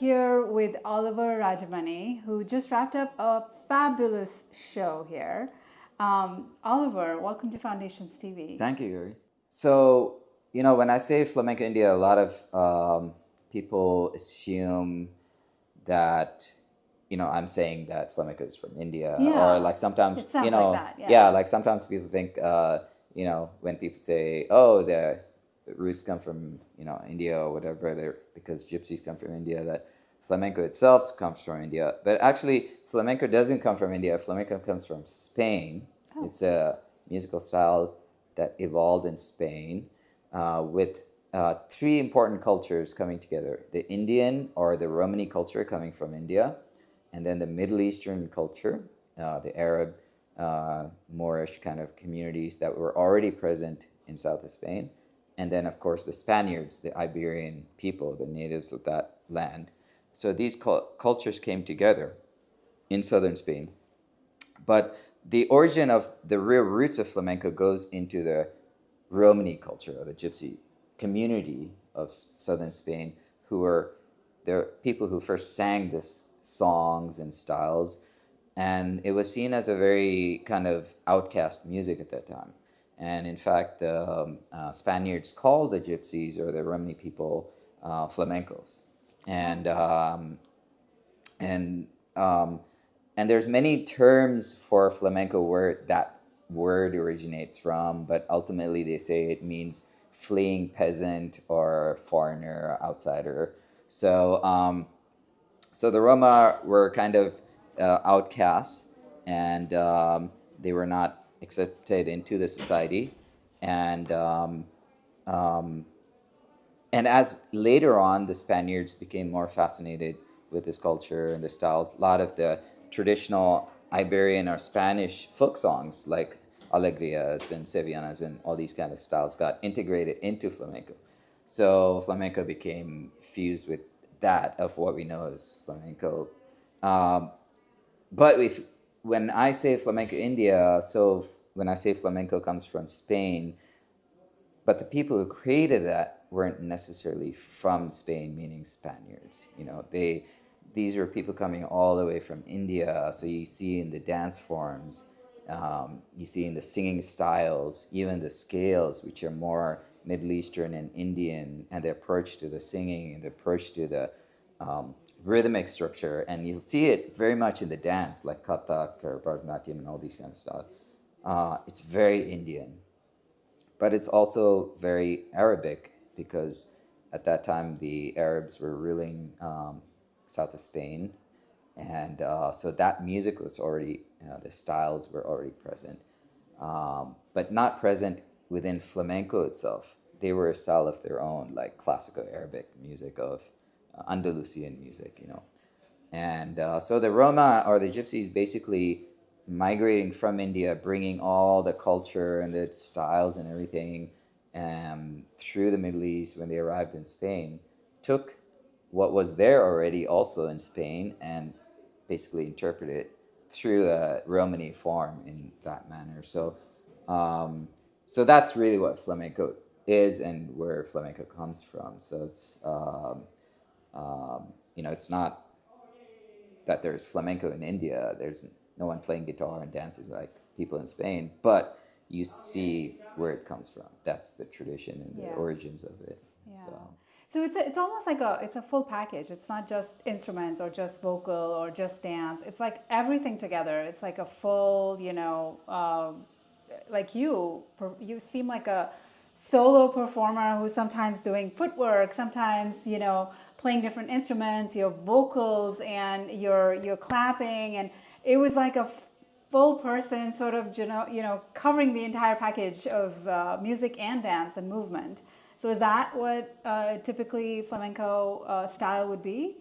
here with Oliver Rajamani, who just wrapped up a fabulous show here. Oliver, welcome to Foundations TV. Thank you, Gauri. So, when I say Flamenco India, a lot of people assume that, I'm saying that flamenco is from India, or like sometimes, it sounds like that, like sometimes people think, when people say, oh, the roots come from, India or whatever, because gypsies come from India, that flamenco itself comes from India. But actually, flamenco doesn't come from India. Flamenco comes from Spain. Oh. It's a musical style that evolved in Spain with three important cultures coming together: the Indian or the Romani culture coming from India, and then the Middle Eastern culture, the Arab, Moorish kind of communities that were already present in south of Spain, and then of course the Spaniards, the Iberian people, the natives of that land. So these cultures came together in southern Spain. But the origin of the real roots of flamenco goes into the Romani culture, or the gypsy community of southern Spain, who were the people who first sang this songs and styles. And it was seen as a very kind of outcast music at that time. And in fact, the Spaniards called the gypsies, or the Romani people, flamencos. And there's many terms for flamenco where that word originates from, but ultimately they say it means fleeing peasant or foreigner or outsider. So the Roma were kind of outcasts, and they were not accepted into the society. And as later on the Spaniards became more fascinated with this culture and the styles, a lot of the traditional Iberian or Spanish folk songs like alegrias and sevillanas and all these kind of styles got integrated into flamenco. So flamenco became fused with that of what we know as flamenco. But when I say flamenco India, so when I say flamenco comes from Spain, but the people who created that weren't necessarily from Spain, meaning Spaniards. These were people coming all the way from India. So you see in the dance forms, you see in the singing styles, even the scales, which are more Middle Eastern and Indian, and the approach to the singing and the approach to the rhythmic structure. And you'll see it very much in the dance, like Kathak or Bharatanatyam and all these kind of styles. It's very Indian, but it's also very Arabic, because at that time the Arabs were ruling south of Spain, and so that music was already, the styles were already present, but not present within flamenco itself. They were a style of their own, like classical Arabic music of Andalusian music, And so the Roma, or the gypsies, basically migrating from India, bringing all the culture and the styles and everything through the Middle East when they arrived in Spain, took what was there already also in Spain and basically interpreted it through a Romani form in that manner. So that's really what flamenco is and where flamenco comes from. So it's it's not that there's flamenco in India. There's no one playing guitar and dancing like people in Spain, but you see where it comes from. That's the tradition and the origins of it. Yeah. So it's almost like it's a full package. It's not just instruments or just vocal or just dance. It's like everything together. It's like a full, like you seem like a solo performer who's sometimes doing footwork, sometimes, playing different instruments, your vocals and your clapping, and it was like a full person sort of, covering the entire package of music and dance and movement. So is that what typically flamenco style would be?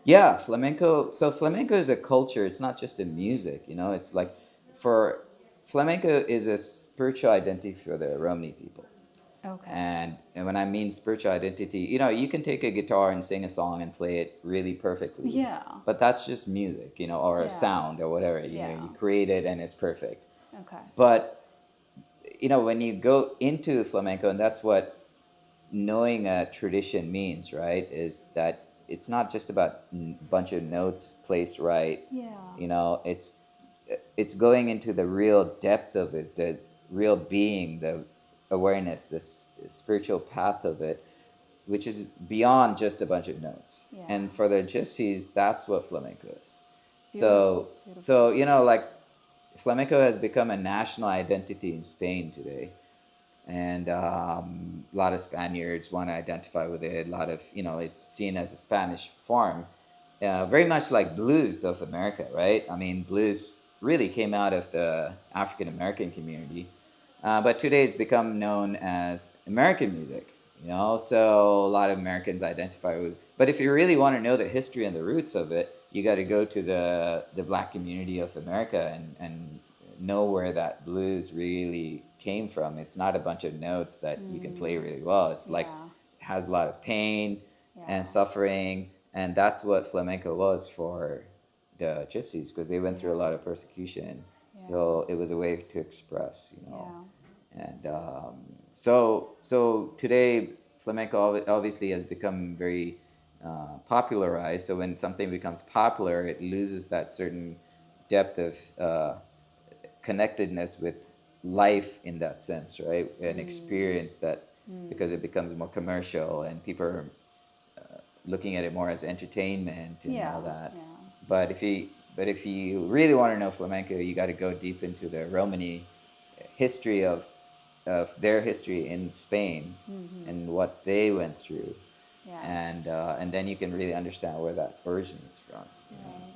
Yeah, flamenco. So flamenco is a culture. It's not just a music. It's like, flamenco is a spiritual identity for the Romani people. Okay. And when I mean spiritual identity, you can take a guitar and sing a song and play it really perfectly. Yeah. But that's just music, or a sound or whatever. You create it and it's perfect. Okay. But when you go into flamenco, and that's what knowing a tradition means, right? Is that it's not just about a bunch of notes placed right. Yeah. You know, it's going into the real depth of it, the real being, the awareness, this spiritual path of it, which is beyond just a bunch of notes. Yeah. And for the gypsies, that's what flamenco is. Beautiful, So you know, like flamenco has become a national identity in Spain today, and a lot of Spaniards want to identify with it. A lot of, you know, it's seen as a Spanish form, very much like blues of America, right? I mean, blues really came out of the African American community, but today it's become known as American music. You know, so a lot of Americans identify with. But if you really want to know the history and the roots of it, you got to go to the Black community of America and know where that blues really came from. It's not a bunch of notes that you can play really well. It's like has a lot of pain and suffering, and that's what flamenco was for the gypsies, because they went through a lot of persecution. So it was a way to express, you know. And so today flamenco obviously has become very popularized. So when something becomes popular, it loses that certain depth of connectedness with life in that sense, right? An experience that, because it becomes more commercial and people are looking at it more as entertainment and all that. But if you really want to know flamenco, you got to go deep into the Romani history of their history in Spain and what they went through, and then you can really understand where that originates from. Right.